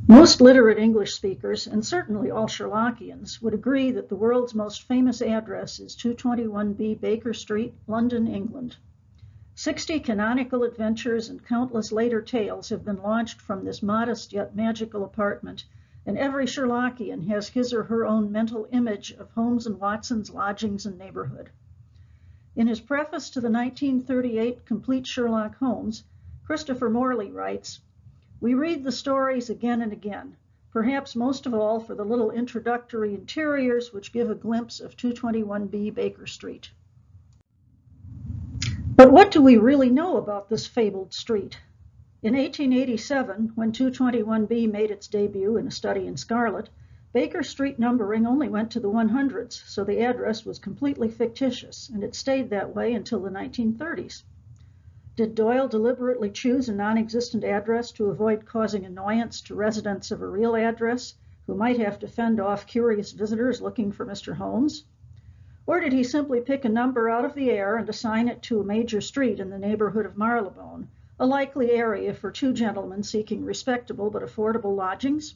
Most literate English speakers, and certainly all Sherlockians, would agree that the world's most famous address is 221B Baker Street, London, England. 60 canonical adventures and countless later tales have been launched from this modest yet magical apartment, and every Sherlockian has his or her own mental image of Holmes and Watson's lodgings and neighborhood. In his preface to the 1938 Complete Sherlock Holmes, Christopher Morley writes, "We read the stories again and again, perhaps most of all for the little introductory interiors which give a glimpse of 221B Baker Street." But what do we really know about this fabled street? In 1887, when 221B made its debut in A Study in Scarlet, Baker Street numbering only went to the 100s, so the address was completely fictitious, and it stayed that way until the 1930s. Did Doyle deliberately choose a non-existent address to avoid causing annoyance to residents of a real address who might have to fend off curious visitors looking for Mr. Holmes? Or did he simply pick a number out of the air and assign it to a major street in the neighborhood of Marylebone, a likely area for two gentlemen seeking respectable but affordable lodgings?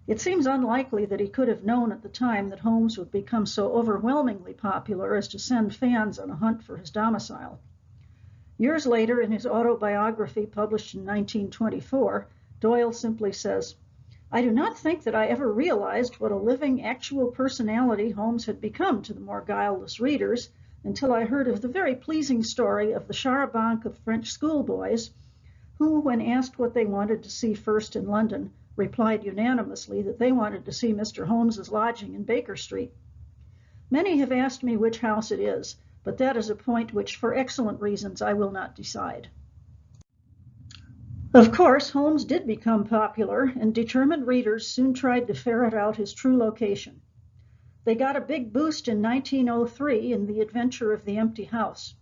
It seems unlikely that he could have known at the time that Holmes would become so overwhelmingly popular as to send fans on a hunt for his domicile. Years later, in his autobiography published in 1924, Doyle simply says, "I do not think that I ever realized what a living, actual personality Holmes had become to the more guileless readers until I heard of the very pleasing story of the charabanc of French schoolboys who, when asked what they wanted to see first in London, replied unanimously that they wanted to see Mr. Holmes's lodging in Baker Street. Many have asked me which house it is, but that is a point which, for excellent reasons, I will not decide." Of course, Holmes did become popular, and determined readers soon tried to ferret out his true location. They got a big boost in 1903 in The Adventure of the Empty House.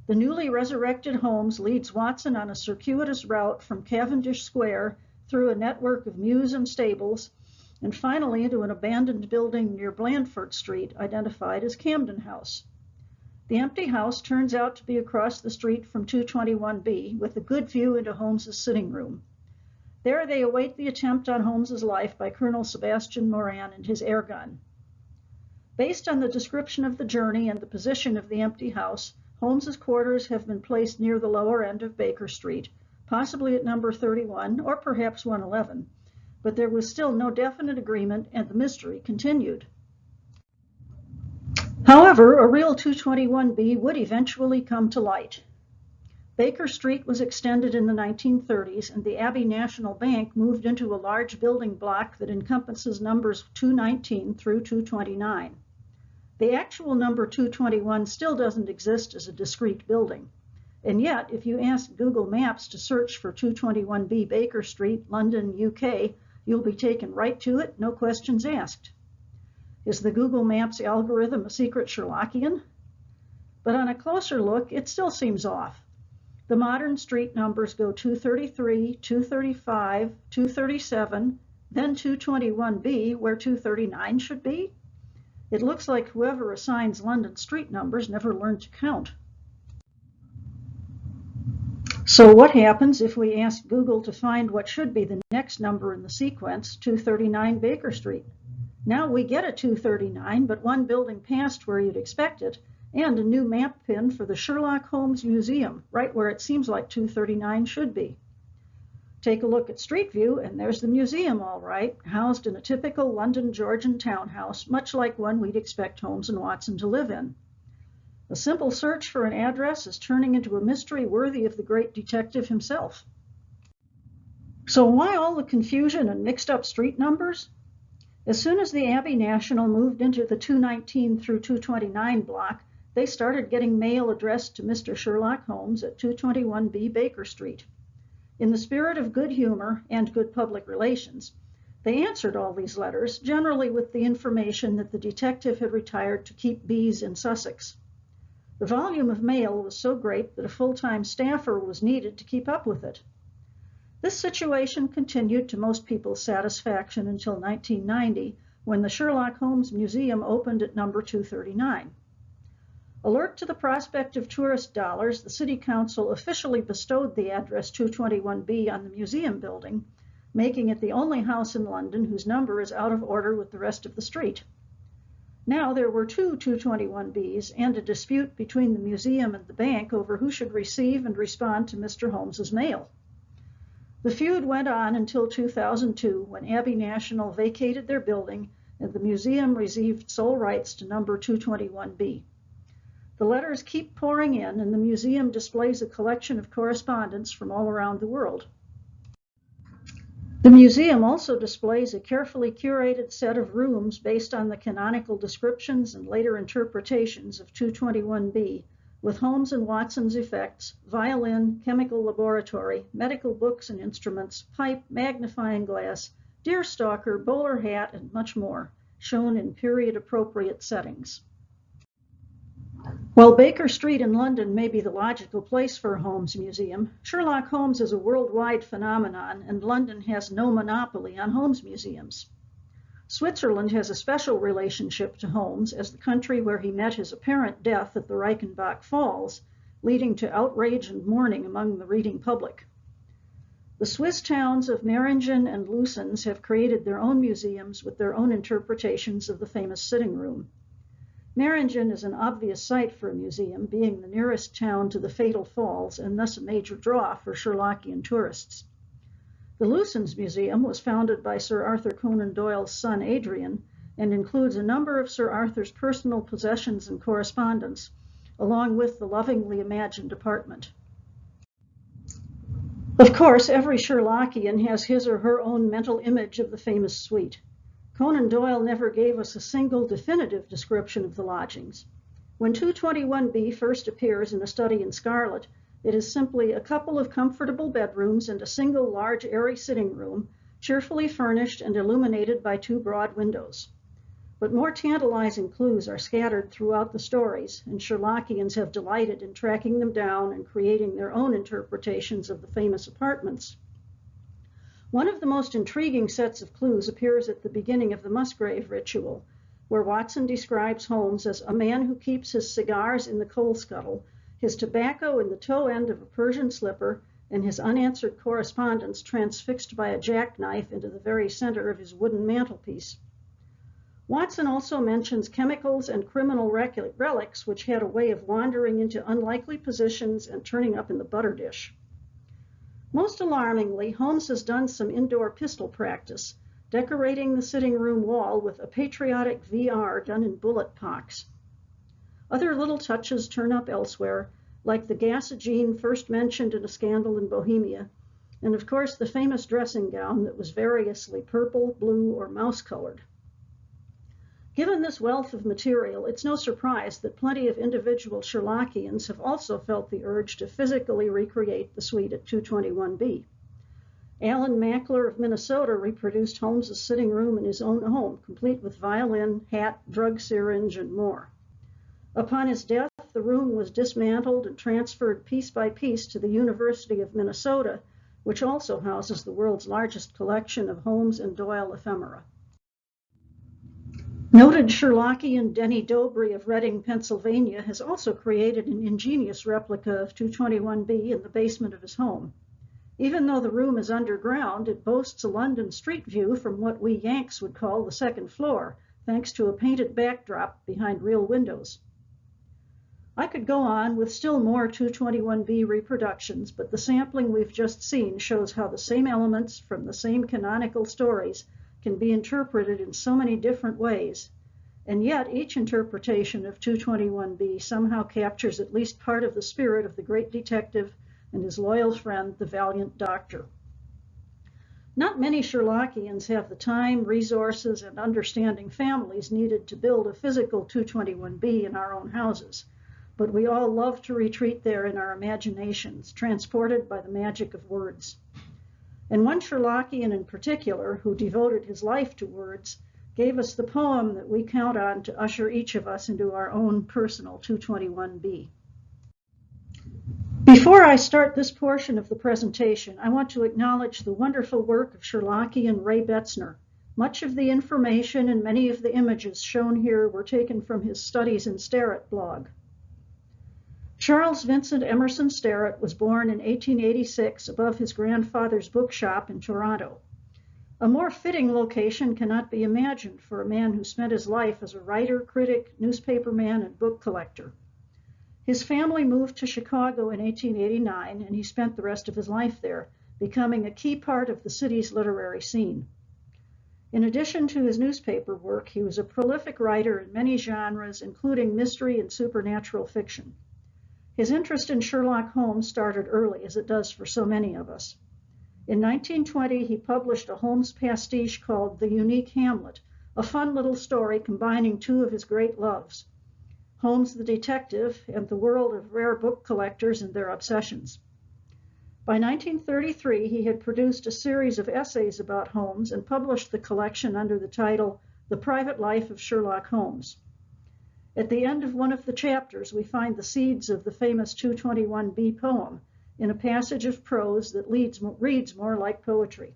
The newly resurrected Holmes leads Watson on a circuitous route from Cavendish Square through a network of mews and stables, and finally into an abandoned building near Blandford Street, identified as Camden House. The empty house turns out to be across the street from 221B, with a good view into Holmes's sitting room. There they await the attempt on Holmes's life by Colonel Sebastian Moran and his air gun. Based on the description of the journey and the position of the empty house, Holmes's quarters have been placed near the lower end of Baker Street, possibly at number 31 or perhaps 111, but there was still no definite agreement and the mystery continued. However, a real 221B would eventually come to light. Baker Street was extended in the 1930s, and the Abbey National Bank moved into a large building block that encompasses numbers 219 through 229. The actual number 221 still doesn't exist as a discrete building. And yet, if you ask Google Maps to search for 221B Baker Street, London, UK, you'll be taken right to it, no questions asked. Is the Google Maps algorithm a secret Sherlockian? But on a closer look, it still seems off. The modern street numbers go 233, 235, 237, then 221B, where 239 should be. It looks like whoever assigns London street numbers never learned to count. So what happens if we ask Google to find what should be the next number in the sequence, 239 Baker Street? Now we get a 239, but one building past where you'd expect it, and a new map pin for the Sherlock Holmes Museum, right where it seems like 239 should be. Take a look at Street View, and there's the museum all right, housed in a typical London Georgian townhouse, much like one we'd expect Holmes and Watson to live in. A simple search for an address is turning into a mystery worthy of the great detective himself. So why all the confusion and mixed up street numbers? As soon as the Abbey National moved into the 219 through 229 block, they started getting mail addressed to Mr. Sherlock Holmes at 221B Baker Street. In the spirit of good humor and good public relations, they answered all these letters, generally with the information that the detective had retired to keep bees in Sussex. The volume of mail was so great that a full-time staffer was needed to keep up with it. This situation continued to most people's satisfaction until 1990, when the Sherlock Holmes Museum opened at number 239. Alert to the prospect of tourist dollars, the City Council officially bestowed the address 221B on the museum building, making it the only house in London whose number is out of order with the rest of the street. Now there were two 221Bs and a dispute between the museum and the bank over who should receive and respond to Mr. Holmes's mail. The feud went on until 2002, when Abbey National vacated their building and the museum received sole rights to number 221B. The letters keep pouring in, and the museum displays a collection of correspondence from all around the world. The museum also displays a carefully curated set of rooms based on the canonical descriptions and later interpretations of 221B, with Holmes and Watson's effects, violin, chemical laboratory, medical books and instruments, pipe, magnifying glass, deerstalker, bowler hat, and much more, shown in period-appropriate settings. While Baker Street in London may be the logical place for a Holmes museum, Sherlock Holmes is a worldwide phenomenon, and London has no monopoly on Holmes museums. Switzerland has a special relationship to Holmes as the country where he met his apparent death at the Reichenbach Falls, leading to outrage and mourning among the reading public. The Swiss towns of Meiringen and Lucens have created their own museums with their own interpretations of the famous sitting room. Meiringen is an obvious site for a museum, being the nearest town to the fatal falls and thus a major draw for Sherlockian tourists. The Lucens Museum was founded by Sir Arthur Conan Doyle's son Adrian and includes a number of Sir Arthur's personal possessions and correspondence, along with the lovingly imagined apartment. Of course, every Sherlockian has his or her own mental image of the famous suite. Conan Doyle never gave us a single definitive description of the lodgings. When 221B first appears in A Study in Scarlet, it is simply a couple of comfortable bedrooms and a single large airy sitting room, cheerfully furnished and illuminated by two broad windows. But more tantalizing clues are scattered throughout the stories, and Sherlockians have delighted in tracking them down and creating their own interpretations of the famous apartments. One of the most intriguing sets of clues appears at the beginning of the Musgrave ritual, where Watson describes Holmes as a man who keeps his cigars in the coal scuttle, his tobacco in the toe end of a Persian slipper, and his unanswered correspondence transfixed by a jackknife into the very center of his wooden mantelpiece. Watson also mentions chemicals and criminal relics which had a way of wandering into unlikely positions and turning up in the butter dish. Most alarmingly, Holmes has done some indoor pistol practice, decorating the sitting room wall with a patriotic VR done in bullet pocks. Other little touches turn up elsewhere, like the gasogene first mentioned in A Scandal in Bohemia, and of course the famous dressing gown that was variously purple, blue, or mouse-colored. Given this wealth of material, it's no surprise that plenty of individual Sherlockians have also felt the urge to physically recreate the suite at 221B. Alan Mackler of Minnesota reproduced Holmes's sitting room in his own home, complete with violin, hat, drug syringe, and more. Upon his death, the room was dismantled and transferred piece by piece to the University of Minnesota, which also houses the world's largest collection of Holmes and Doyle ephemera. Noted Sherlockian Denny Dobry of Reading, Pennsylvania, has also created an ingenious replica of 221B in the basement of his home. Even though the room is underground, it boasts a London street view from what we Yanks would call the second floor, thanks to a painted backdrop behind real windows. I could go on with still more 221B reproductions, but the sampling we've just seen shows how the same elements from the same canonical stories can be interpreted in so many different ways, and yet each interpretation of 221B somehow captures at least part of the spirit of the great detective and his loyal friend, the valiant doctor. Not many Sherlockians have the time, resources, and understanding families needed to build a physical 221B in our own houses, but we all love to retreat there in our imaginations, transported by the magic of words. And one Sherlockian in particular, who devoted his life to words, gave us the poem that we count on to usher each of us into our own personal 221B. Before I start this portion of the presentation, I want to acknowledge the wonderful work of Sherlockian Ray Betzner. Much of the information and many of the images shown here were taken from his Studies in Sterret blog. Charles Vincent Emerson Sterret was born in 1886 above his grandfather's bookshop in Toronto. A more fitting location cannot be imagined for a man who spent his life as a writer, critic, newspaperman, and book collector. His family moved to Chicago in 1889, and he spent the rest of his life there, becoming a key part of the city's literary scene. In addition to his newspaper work, he was a prolific writer in many genres, including mystery and supernatural fiction. His interest in Sherlock Holmes started early, as it does for so many of us. In 1920, he published a Holmes pastiche called The Unique Hamlet, a fun little story combining two of his great loves, Holmes the detective and the world of rare book collectors and their obsessions. By 1933, he had produced a series of essays about Holmes and published the collection under the title The Private Life of Sherlock Holmes. At the end of one of the chapters, we find the seeds of the famous 221B poem in a passage of prose that reads more like poetry.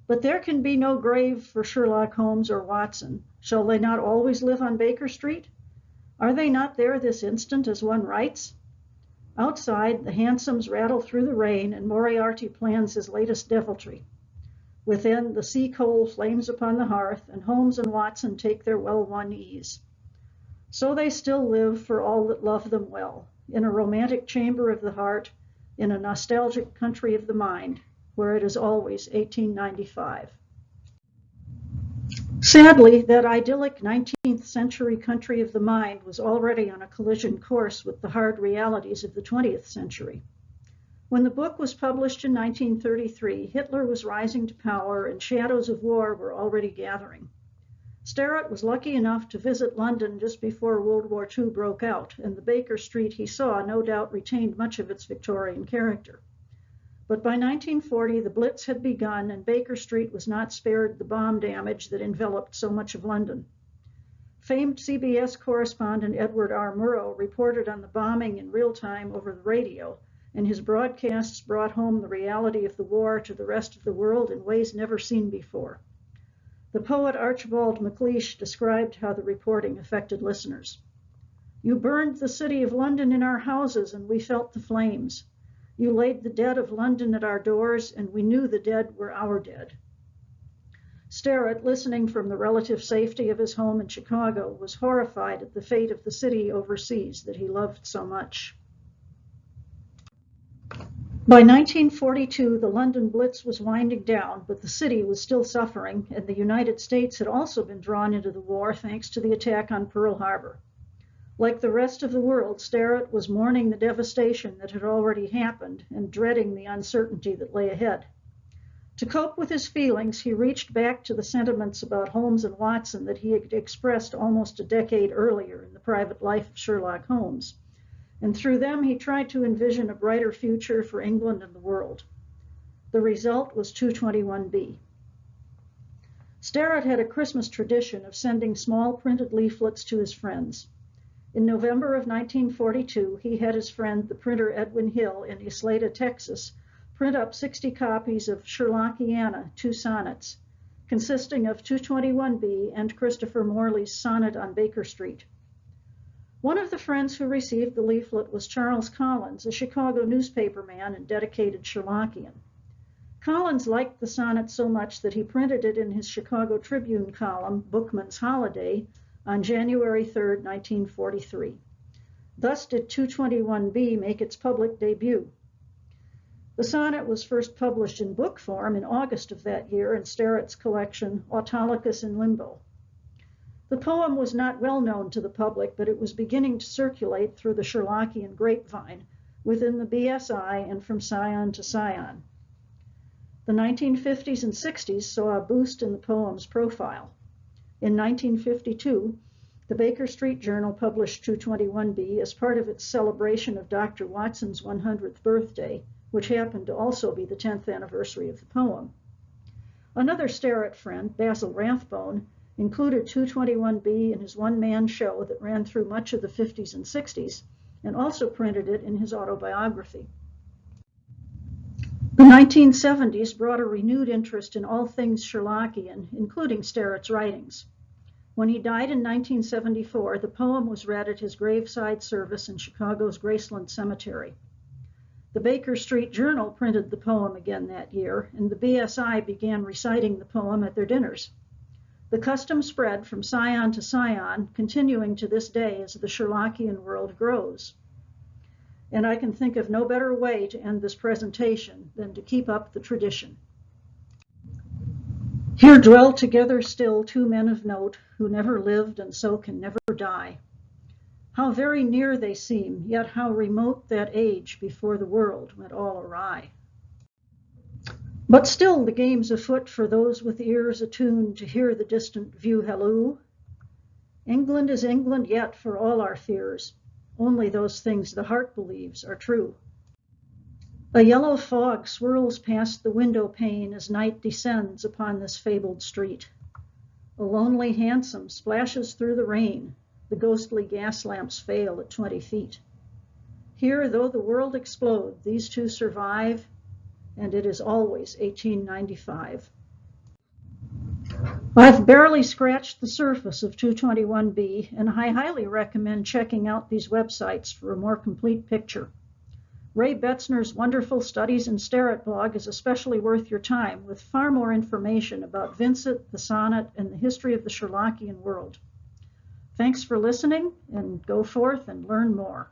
But there can be no grave for Sherlock Holmes or Watson. Shall they not always live on Baker Street? Are they not there this instant as one writes? Outside, the hansoms rattle through the rain and Moriarty plans his latest deviltry. Within, the sea coal flames upon the hearth and Holmes and Watson take their well-won ease. So they still live for all that love them well, in a romantic chamber of the heart, in a nostalgic country of the mind, where it is always 1895. Sadly, that idyllic 19th century country of the mind was already on a collision course with the hard realities of the 20th century. When the book was published in 1933, Hitler was rising to power and shadows of war were already gathering. Sterrett was lucky enough to visit London just before World War II broke out, and the Baker Street he saw no doubt retained much of its Victorian character. But by 1940, the Blitz had begun, and Baker Street was not spared the bomb damage that enveloped so much of London. Famed CBS correspondent Edward R. Murrow reported on the bombing in real time over the radio, and his broadcasts brought home the reality of the war to the rest of the world in ways never seen before. The poet Archibald MacLeish described how the reporting affected listeners. "You burned the city of London in our houses, and we felt the flames. You laid the dead of London at our doors, and we knew the dead were our dead." Sterrett, listening from the relative safety of his home in Chicago, was horrified at the fate of the city overseas that he loved so much. By 1942, the London Blitz was winding down, but the city was still suffering, and the United States had also been drawn into the war thanks to the attack on Pearl Harbor. Like the rest of the world, Sterrett was mourning the devastation that had already happened and dreading the uncertainty that lay ahead. To cope with his feelings, he reached back to the sentiments about Holmes and Watson that he had expressed almost a decade earlier in The Private Life of Sherlock Holmes. And through them, he tried to envision a brighter future for England and the world. The result was 221B. Sterrett had a Christmas tradition of sending small printed leaflets to his friends. In November of 1942, he had his friend, the printer Edwin Hill in Isleta, Texas, print up 60 copies of Sherlockiana, 2 sonnets, consisting of 221B and Christopher Morley's Sonnet on Baker Street. One of the friends who received the leaflet was Charles Collins, a Chicago newspaperman and dedicated Sherlockian. Collins liked the sonnet so much that he printed it in his Chicago Tribune column, Bookman's Holiday, on January 3, 1943. Thus did 221B make its public debut. The sonnet was first published in book form in August of that year in Sterrett's collection, Autolycus in Limbo. The poem was not well known to the public, but it was beginning to circulate through the Sherlockian grapevine within the BSI and from scion to scion. The 1950s and 60s saw a boost in the poem's profile. In 1952, the Baker Street Journal published 221B as part of its celebration of Dr. Watson's 100th birthday, which happened to also be the 10th anniversary of the poem. Another Sterrett friend, Basil Rathbone, included 221B in his one-man show that ran through much of the 50s and 60s, and also printed it in his autobiography. The 1970s brought a renewed interest in all things Sherlockian, including Sterrett's writings. When he died in 1974, the poem was read at his graveside service in Chicago's Graceland Cemetery. The Baker Street Journal printed the poem again that year, and the BSI began reciting the poem at their dinners. The custom spread from scion to scion, continuing to this day as the Sherlockian world grows. And I can think of no better way to end this presentation than to keep up the tradition. Here dwell together still two men of note, who never lived and so can never die. How very near they seem, yet how remote that age before the world went all awry. But still the game's afoot for those with ears attuned to hear the distant view halloo. England is England yet for all our fears, only those things the heart believes are true. A yellow fog swirls past the window pane as night descends upon this fabled street. A lonely hansom splashes through the rain. The ghostly gas lamps fail at 20 feet. Here, though the world explode, these two survive, and it is always 1895. I've barely scratched the surface of 221B, and I highly recommend checking out these websites for a more complete picture. Ray Betzner's wonderful Studies in Sterret blog is especially worth your time, with far more information about Vincent, the sonnet, and the history of the Sherlockian world. Thanks for listening, and go forth and learn more.